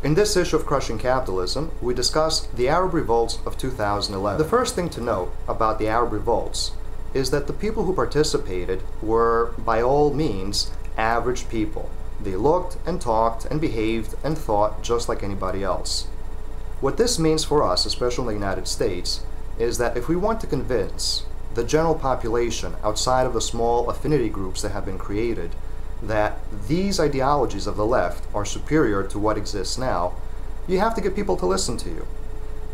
In this issue of Crushing Capitalism, we discuss the Arab revolts of 2011. The first thing to note about the Arab revolts is that the people who participated were, by all means, average people. They looked and talked and behaved and thought just like anybody else. What this means for us, especially in the United States, is that if we want to convince the general population outside of the small affinity groups that have been created that these ideologies of the left are superior to what exists now, you have to get people to listen to you.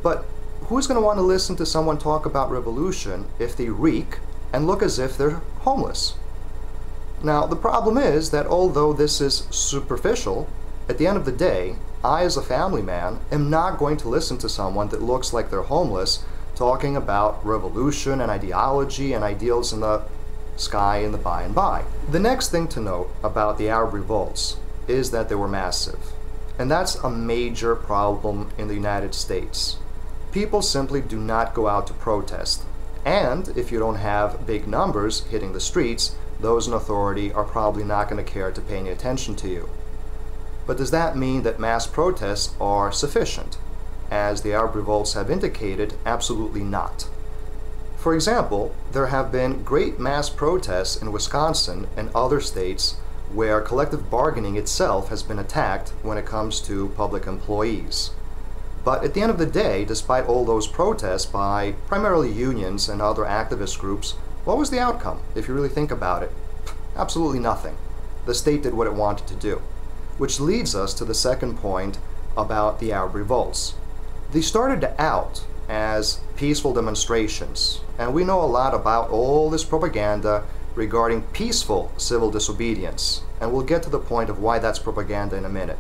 But who's going to want to listen to someone talk about revolution if they reek and look as if they're homeless? Now, the problem is that although this is superficial, at the end of the day, I as a family man am not going to listen to someone that looks like they're homeless talking about revolution and ideology and ideals in the sky in the by and by. The next thing to note about the Arab revolts is that they were massive. And that's a major problem in the United States. People simply do not go out to protest. And if you don't have big numbers hitting the streets, those in authority are probably not going to care to pay any attention to you. But does that mean that mass protests are sufficient? As the Arab revolts have indicated, absolutely not. For example, there have been great mass protests in Wisconsin and other states where collective bargaining itself has been attacked when it comes to public employees. But at the end of the day, despite all those protests by primarily unions and other activist groups, what was the outcome, if you really think about it? Absolutely nothing. The state did what it wanted to do. Which leads us to the second point about the Arab revolts. They started out as peaceful demonstrations, and we know a lot about all this propaganda regarding peaceful civil disobedience, and we'll get to the point of why that's propaganda in a minute.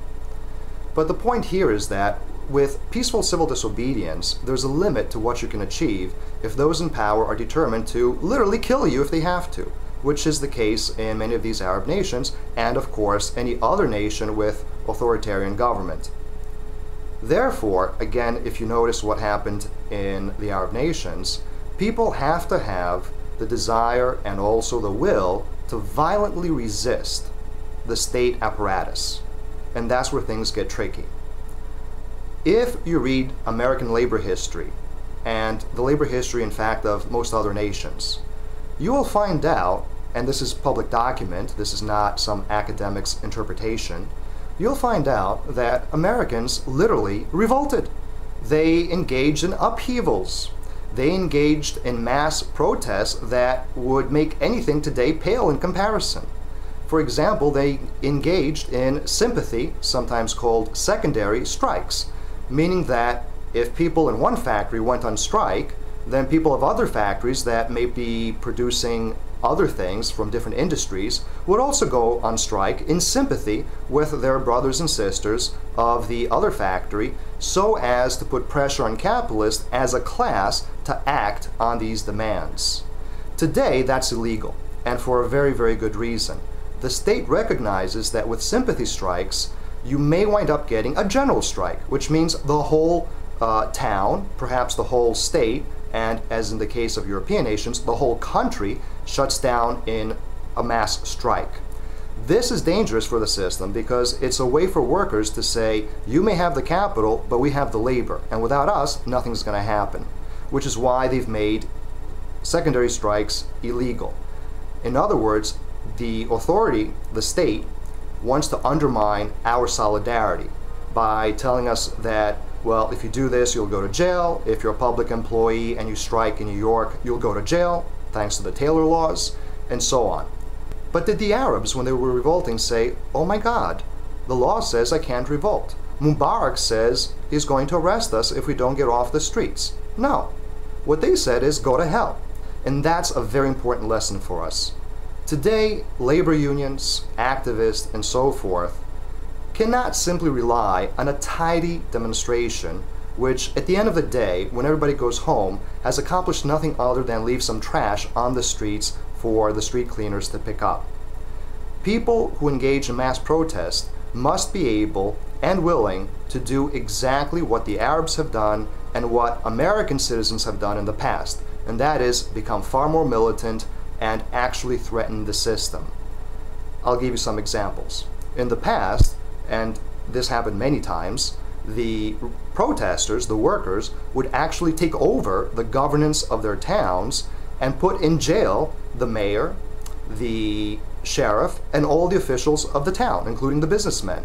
But the point here is that with peaceful civil disobedience, there's a limit to what you can achieve if those in power are determined to literally kill you if they have to, which is the case in many of these Arab nations, and of course any other nation with authoritarian government. Therefore, again, if you notice what happened in the Arab nations, people have to have the desire and also the will to violently resist the state apparatus. And that's where things get tricky. If you read American labor history, and the labor history, in fact, of most other nations, you will find out, and this is public document, this is not some academic's interpretation, you'll find out that Americans literally revolted. They engaged in upheavals. They engaged in mass protests that would make anything today pale in comparison. For example, they engaged in sympathy, sometimes called secondary strikes, meaning that if people in one factory went on strike, then people of other factories that may be producing other things from different industries would also go on strike in sympathy with their brothers and sisters of the other factory, so as to put pressure on capitalists as a class to act on these demands. Today, that's illegal, and for a very, very good reason. The state recognizes that with sympathy strikes, you may wind up getting a general strike, which means the whole town, perhaps the whole state, and as in the case of European nations, the whole country shuts down in a mass strike. This is dangerous for the system because it's a way for workers to say, you may have the capital, but we have the labor, and without us, nothing's going to happen, which is why they've made secondary strikes illegal. In other words, the authority, the state, wants to undermine our solidarity by telling us that, well, if you do this, you'll go to jail. If you're a public employee and you strike in New York, you'll go to jail, thanks to the Taylor laws, and so on. But did the Arabs, when they were revolting, say, oh my God, the law says I can't revolt. Mubarak says he's going to arrest us if we don't get off the streets. No. What they said is go to hell. And that's a very important lesson for us. Today, labor unions, activists, and so forth cannot simply rely on a tidy demonstration which, at the end of the day, when everybody goes home, has accomplished nothing other than leave some trash on the streets for the street cleaners to pick up. People who engage in mass protest must be able and willing to do exactly what the Arabs have done and what American citizens have done in the past, and that is become far more militant and actually threaten the system. I'll give you some examples. In the past, and this happened many times, the protesters, the workers, would actually take over the governance of their towns and put in jail the mayor, the sheriff, and all the officials of the town, including the businessmen.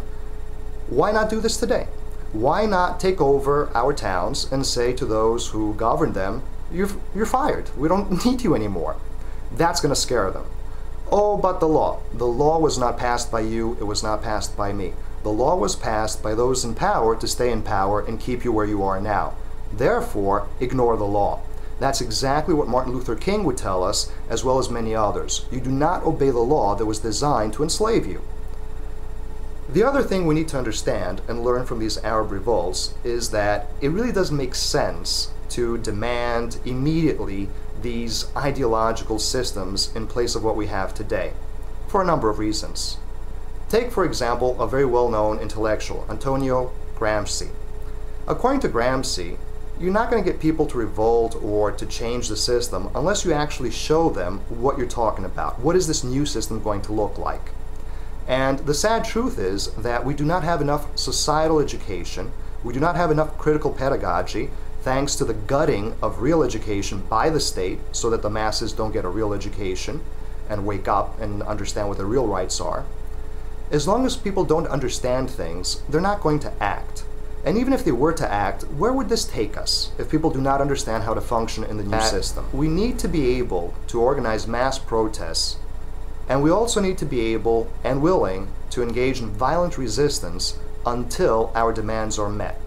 Why not do this today? Why not take over our towns and say to those who govern them, you're fired, we don't need you anymore? That's going to scare them. Oh, but the law. The law was not passed by you, it was not passed by me. The law was passed by those in power to stay in power and keep you where you are now. Therefore, ignore the law. That's exactly what Martin Luther King would tell us, as well as many others. You do not obey the law that was designed to enslave you. The other thing we need to understand and learn from these Arab revolts is that it really doesn't make sense to demand immediately these ideological systems in place of what we have today, for a number of reasons. Take, for example, a very well-known intellectual, Antonio Gramsci. According to Gramsci, you're not going to get people to revolt or to change the system unless you actually show them what you're talking about. What is this new system going to look like? And the sad truth is that we do not have enough societal education, we do not have enough critical pedagogy, thanks to the gutting of real education by the state so that the masses don't get a real education and wake up and understand what their real rights are. As long as people don't understand things, they're not going to act. And even if they were to act, where would this take us if people do not understand how to function in the new system? We need to be able to organize mass protests, and we also need to be able and willing to engage in violent resistance until our demands are met.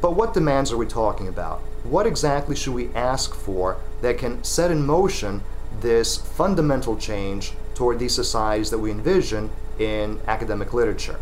But what demands are we talking about? What exactly should we ask for that can set in motion this fundamental change toward these societies that we envision in academic literature?